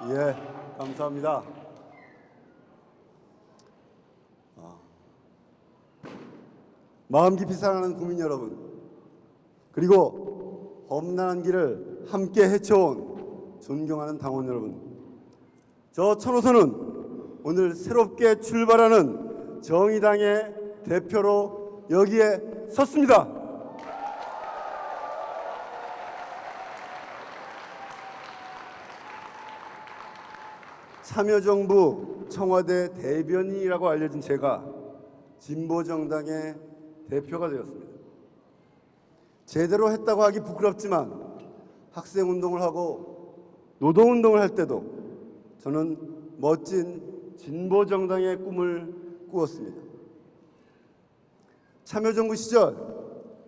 예, 감사합니다. 마음 깊이 사랑하는 국민 여러분, 그리고 험난한 길을 함께 헤쳐온 존경하는 당원 여러분, 저 천호선은 오늘 새롭게 출발하는 정의당의 대표로 여기에 섰습니다. 참여정부 청와대 대변인이라고 알려진 제가 진보정당의 대표가 되었습니다. 제대로 했다고 하기 부끄럽지만 학생운동을 하고 노동운동을 할 때도 저는 멋진 진보정당의 꿈을 꾸었습니다. 참여정부 시절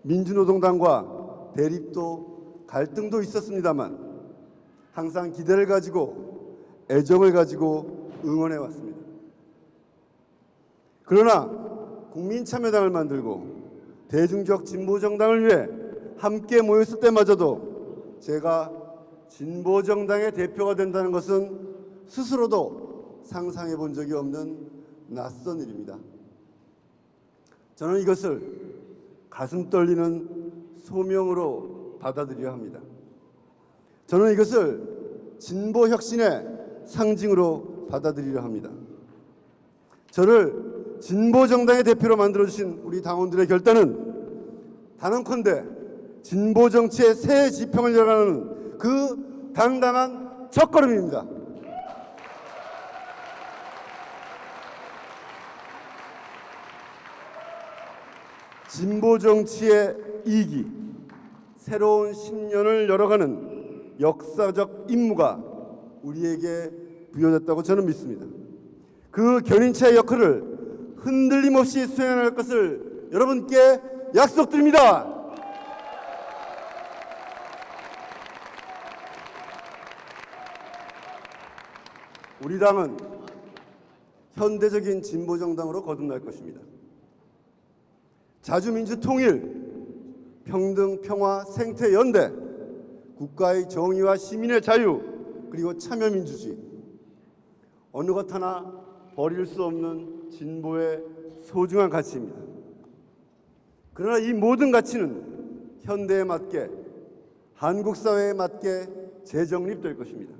민주노동당과 대립도 갈등도 있었습니다만 항상 기대를 가지고 애정을 가지고 응원해 왔습니다. 그러나 국민참여당을 만들고 대중적 진보정당을 위해 함께 모였을 때마저도 제가 진보정당의 대표가 된다는 것은 스스로도 상상해 본 적이 없는 낯선 일입니다. 저는 이것을 가슴 떨리는 소명으로 받아들여야 합니다. 저는 이것을 진보혁신의 상징으로 받아들이려 합니다. 저를 진보정당의 대표로 만들어주신 우리 당원들의 결단은 단언컨대 진보정치의 새 지평을 열어가는 그 당당한 첫걸음입니다. 진보정치의 이기, 새로운 10년을 열어가는 역사적 임무가 우리에게 부여됐다고 저는 믿습니다. 그 견인차의 역할을 흔들림 없이 수행할 것을 여러분께 약속드립니다. 우리 당은 현대적인 진보정당으로 거듭날 것입니다. 자주민주통일, 평등, 평화, 생태, 연대, 국가의 정의와 시민의 자유, 그리고 참여민주주의, 어느 것 하나 버릴 수 없는 진보의 소중한 가치입니다. 그러나 이 모든 가치는 현대에 맞게, 한국 사회에 맞게 재정립될 것입니다.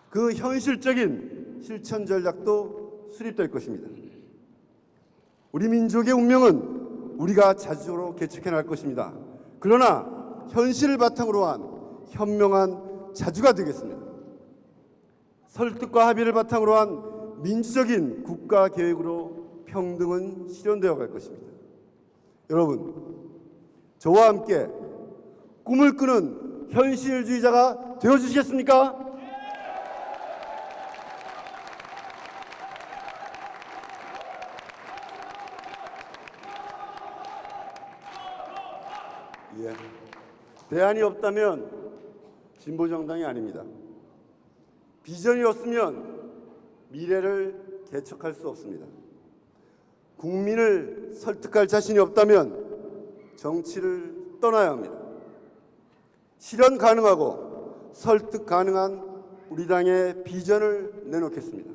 그 현실적인 실천 전략도 수립될 것입니다. 우리 민족의 운명은 우리가 자주로 개척해 나갈 것입니다. 그러나 현실을 바탕으로 한 현명한 자주가 되겠습니다. 설득과 합의를 바탕으로 한 민주적인 국가 계획으로 평등은 실현되어 갈 것입니다. 여러분, 저와 함께 꿈을 꾸는 현실주의자가 되어주시겠습니까? 예. 대안이 없다면 진보정당이 아닙니다. 비전이 없으면 미래를 개척할 수 없습니다. 국민을 설득할 자신이 없다면 정치를 떠나야 합니다. 실현 가능하고 설득 가능한 우리 당의 비전을 내놓겠습니다.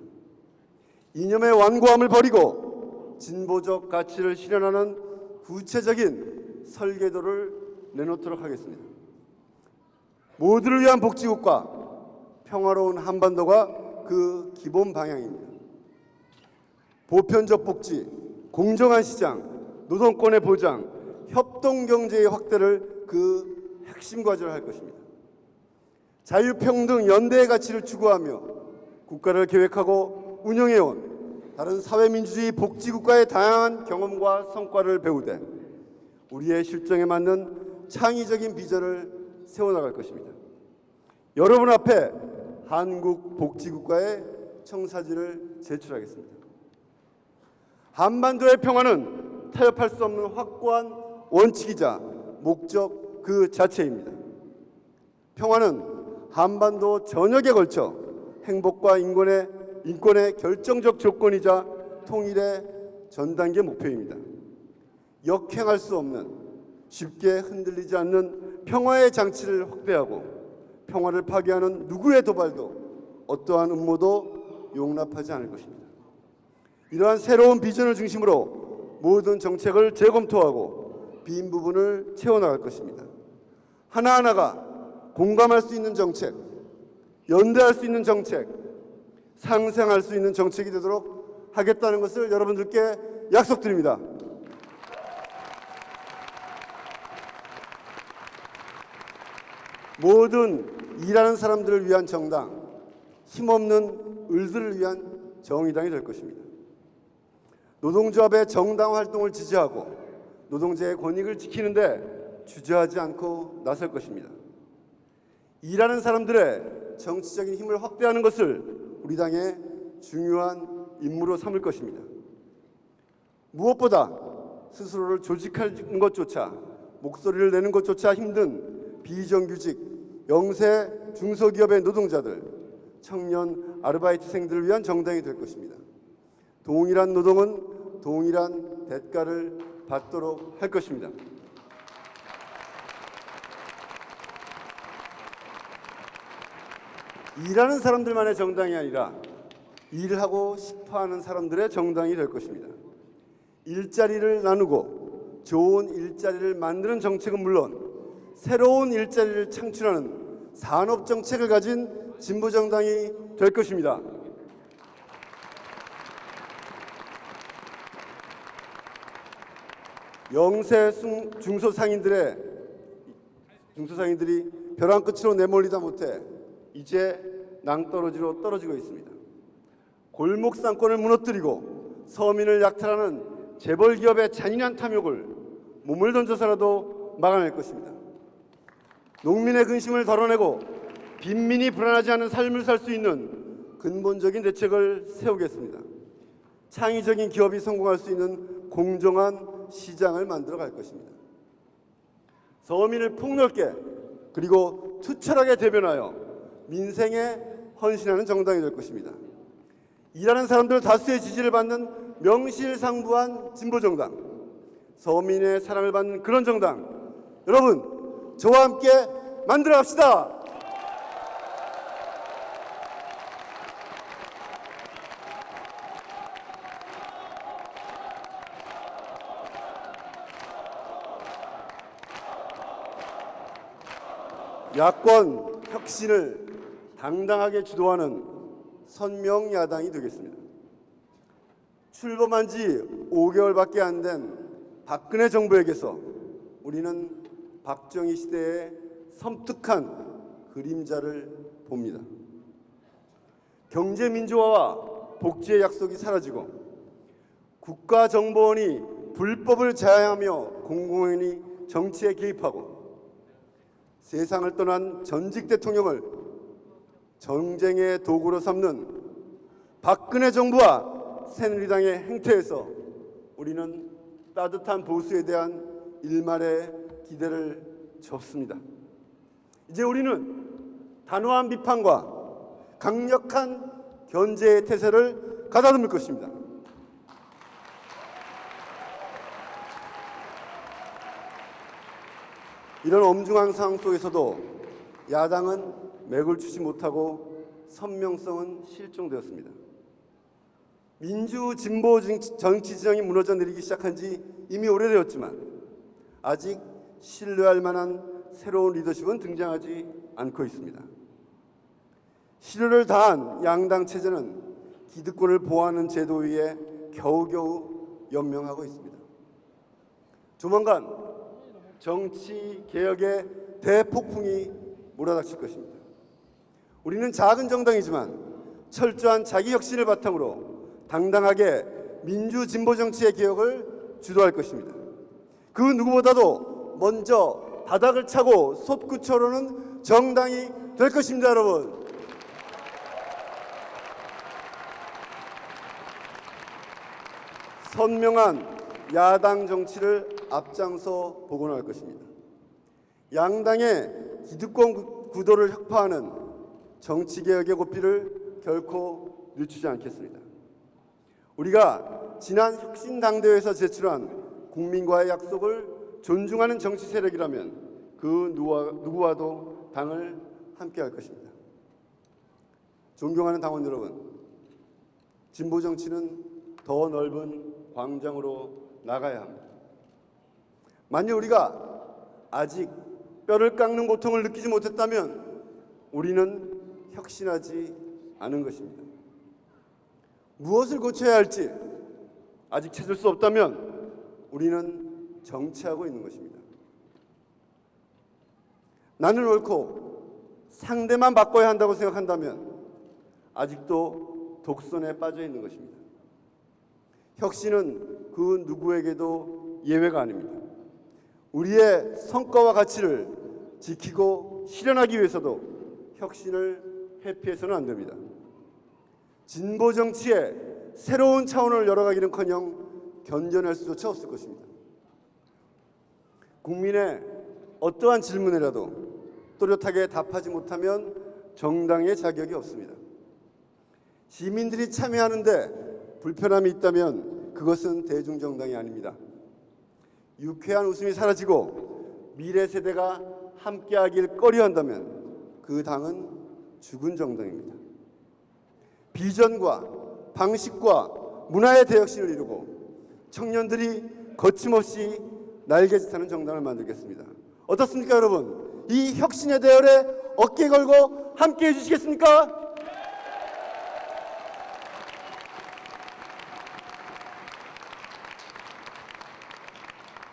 이념의 완고함을 버리고 진보적 가치를 실현하는 구체적인 설계도를 내놓도록 하겠습니다. 모두를 위한 복지국가, 평화로운 한반도가 그 기본 방향입니다. 보편적 복지, 공정한 시장, 노동권의 보장, 협동경제의 확대를 그 핵심 과제로 할 것입니다. 자유평등 연대의 가치를 추구하며 국가를 계획하고 운영해온 다른 사회민주주의 복지국가의 다양한 경험과 성과를 배우되 우리의 실정에 맞는 창의적인 비전을 세워나갈 것입니다. 여러분 앞에 한국 복지국가의 청사진을 제출하겠습니다. 한반도의 평화는 타협할 수 없는 확고한 원칙이자 목적 그 자체입니다. 평화는 한반도 전역에 걸쳐 행복과 인권의 결정적 조건이자 통일의 전 단계 목표입니다. 역행할 수 없는, 쉽게 흔들리지 않는 평화의 장치를 확대하고 평화를 파괴하는 누구의 도발도 어떠한 음모도 용납하지 않을 것입니다. 이러한 새로운 비전을 중심으로 모든 정책을 재검토하고 빈 부분을 채워나갈 것입니다. 하나하나가 공감할 수 있는 정책, 연대할 수 있는 정책, 상생할 수 있는 정책이 되도록 하겠다는 것을 여러분들께 약속드립니다. 모든 일하는 사람들을 위한 정당, 힘없는 을들을 위한 정의당이 될 것입니다. 노동조합의 정당 활동을 지지하고 노동자의 권익을 지키는데 주저하지 않고 나설 것입니다. 일하는 사람들의 정치적인 힘을 확대하는 것을 우리 당의 중요한 임무로 삼을 것입니다. 무엇보다 스스로를 조직하는 것조차, 목소리를 내는 것조차 힘든 비정규직, 영세, 중소기업의 노동자들, 청년, 아르바이트생들을 위한 정당이 될 것입니다. 동일한 노동은 동일한 대가를 받도록 할 것입니다. 일하는 사람들만의 정당이 아니라 일하고 싶어하는 사람들의 정당이 될 것입니다. 일자리를 나누고 좋은 일자리를 만드는 정책은 물론 새로운 일자리를 창출하는 산업 정책을 가진 진보 정당이 될 것입니다. 영세 중소상인들이 벼랑 끝으로 내몰리다 못해 이제 낭떠러지로 떨어지고 있습니다. 골목 상권을 무너뜨리고 서민을 약탈하는 재벌 기업의 잔인한 탐욕을 몸을 던져서라도 막아낼 것입니다. 농민의 근심을 덜어내고 빈민이 불안하지 않은 삶을 살 수 있는 근본적인 대책을 세우겠습니다. 창의적인 기업이 성공할 수 있는 공정한 시장을 만들어 갈 것입니다. 서민을 폭넓게 그리고 투철하게 대변하여 민생에 헌신하는 정당이 될 것입니다. 일하는 사람들 다수의 지지를 받는 명실상부한 진보정당, 서민의 사랑을 받는 그런 정당, 여러분 저와 함께 만들어 갑시다. 야권 혁신을 당당하게 주도하는 선명야당이 되겠습니다. 출범한 지 5개월밖에 안 된 박근혜 정부에게서 우리는 박정희 시대의 섬뜩한 그림자를 봅니다. 경제민주화와 복지의 약속이 사라지고 국가정보원이 불법을 자행하며 공공연히 정치에 개입하고 세상을 떠난 전직 대통령을 정쟁의 도구로 삼는 박근혜 정부와 새누리당의 행태에서 우리는 따뜻한 보수에 대한 일말의 기대를 접습니다. 이제 우리는 단호한 비판과 강력한 견제의 태세를 가다듬을 것입니다. 이런 엄중한 상황 속에서도 야당은 맥을 추지 못하고 선명성은 실종되었습니다. 민주 진보 정치 지형이 무너져 내리기 시작한 지 이미 오래되었지만 아직 신뢰할 만한 새로운 리더십은 등장하지 않고 있습니다. 실효를 다한 양당 체제는 기득권을 보호하는 제도 위에 겨우겨우 연명하고 있습니다. 조만간 정치 개혁의 대폭풍이 몰아닥칠 것입니다. 우리는 작은 정당이지만 철저한 자기 혁신을 바탕으로 당당하게 민주 진보 정치의 개혁을 주도할 것입니다. 그 누구보다도 먼저 바닥을 차고 솟구쳐오르는 정당이 될 것입니다, 여러분. 선명한 야당 정치를 앞장서 복원할 것입니다. 양당의 기득권 구도를 혁파하는 정치개혁의 고삐를 결코 늦추지 않겠습니다. 우리가 지난 혁신당대회에서 제출한 국민과의 약속을 존중하는 정치 세력이라면 그 누구와도 당을 함께할 것입니다. 존경하는 당원 여러분, 진보 정치는 더 넓은 광장으로 나가야 합니다. 만약 우리가 아직 뼈를 깎는 고통을 느끼지 못했다면 우리는 혁신하지 않은 것입니다. 무엇을 고쳐야 할지 아직 찾을 수 없다면 우리는 정치하고 있는 것입니다. 나는 옳고 상대만 바꿔야 한다고 생각한다면 아직도 독선에 빠져 있는 것입니다. 혁신은 그 누구에게도 예외가 아닙니다. 우리의 성과와 가치를 지키고 실현하기 위해서도 혁신을 회피해서는 안 됩니다. 진보 정치의 새로운 차원을 열어가기는커녕 견뎌낼 수조차 없을 것입니다. 국민의 어떠한 질문이라도 또렷하게 답하지 못하면 정당의 자격이 없습니다. 시민들이 참여하는데 불편함이 있다면 그것은 대중정당이 아닙니다. 유쾌한 웃음이 사라지고 미래 세대가 함께하길 꺼려한다면 그 당은 죽은 정당입니다. 비전과 방식과 문화의 대혁신을 이루고 청년들이 거침없이 날개짓하는 정당을 만들겠습니다. 어떻습니까, 여러분? 이 혁신의 대열에 어깨 걸고 함께해 주시겠습니까?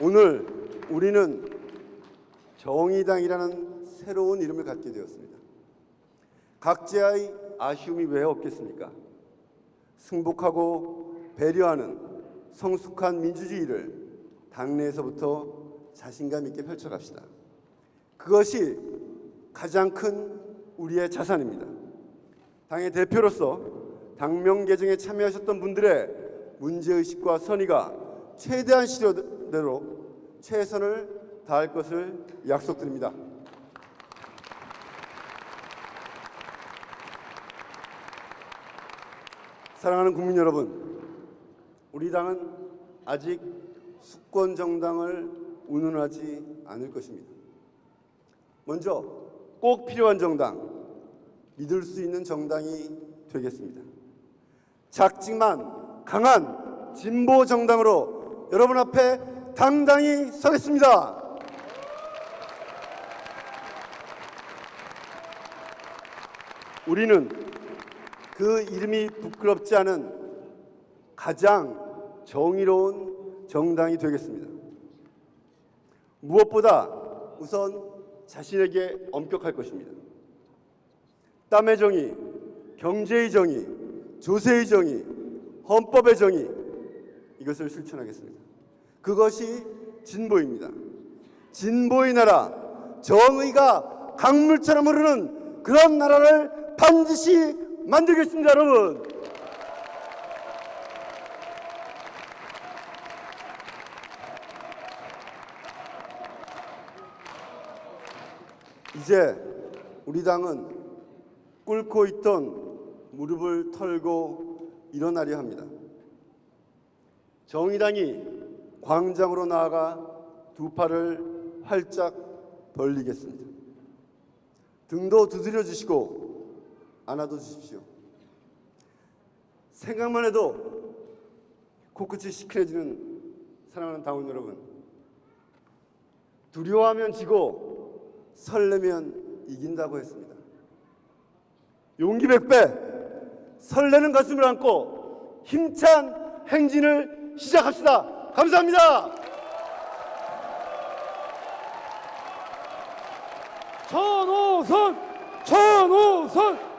오늘 우리는 정의당이라는 새로운 이름을 갖게 되었습니다. 각자의 아쉬움이 왜 없겠습니까? 승복하고 배려하는 성숙한 민주주의를 당내에서부터 자신감 있게 펼쳐갑시다. 그것이 가장 큰 우리의 자산입니다. 당의 대표로서 당명 개정에 참여하셨던 분들의 문제의식과 선의가 최대한 실효대로 최선을 다할 것을 약속드립니다. 사랑하는 국민 여러분, 우리 당은 아직 수권 정당을 운운하지 않을 것입니다. 먼저 꼭 필요한 정당, 믿을 수 있는 정당이 되겠습니다. 작지만 강한 진보 정당으로 여러분 앞에 당당히 서겠습니다. 우리는 그 이름이 부끄럽지 않은 가장 정의로운 정당이 되겠습니다. 무엇보다 우선 자신에게 엄격할 것입니다. 땀의 정의, 경제의 정의, 조세의 정의, 헌법의 정의, 이것을 실천하겠습니다. 그것이 진보입니다. 진보의 나라, 정의가 강물처럼 흐르는 그런 나라를 반드시 만들겠습니다, 여러분. 이제 우리 당은 꿇고 있던 무릎을 털고 일어나려 합니다. 정의당이 광장으로 나아가 두 팔을 활짝 벌리겠습니다. 등도 두드려 주시고 안아도 주십시오. 생각만 해도 코끝이 시큰해지는 사랑하는 당원 여러분, 두려워하면 지고 설레면 이긴다고 했습니다. 용기 100배, 설레는 가슴을 안고 힘찬 행진을 시작합시다. 감사합니다. 천호선! 천호선!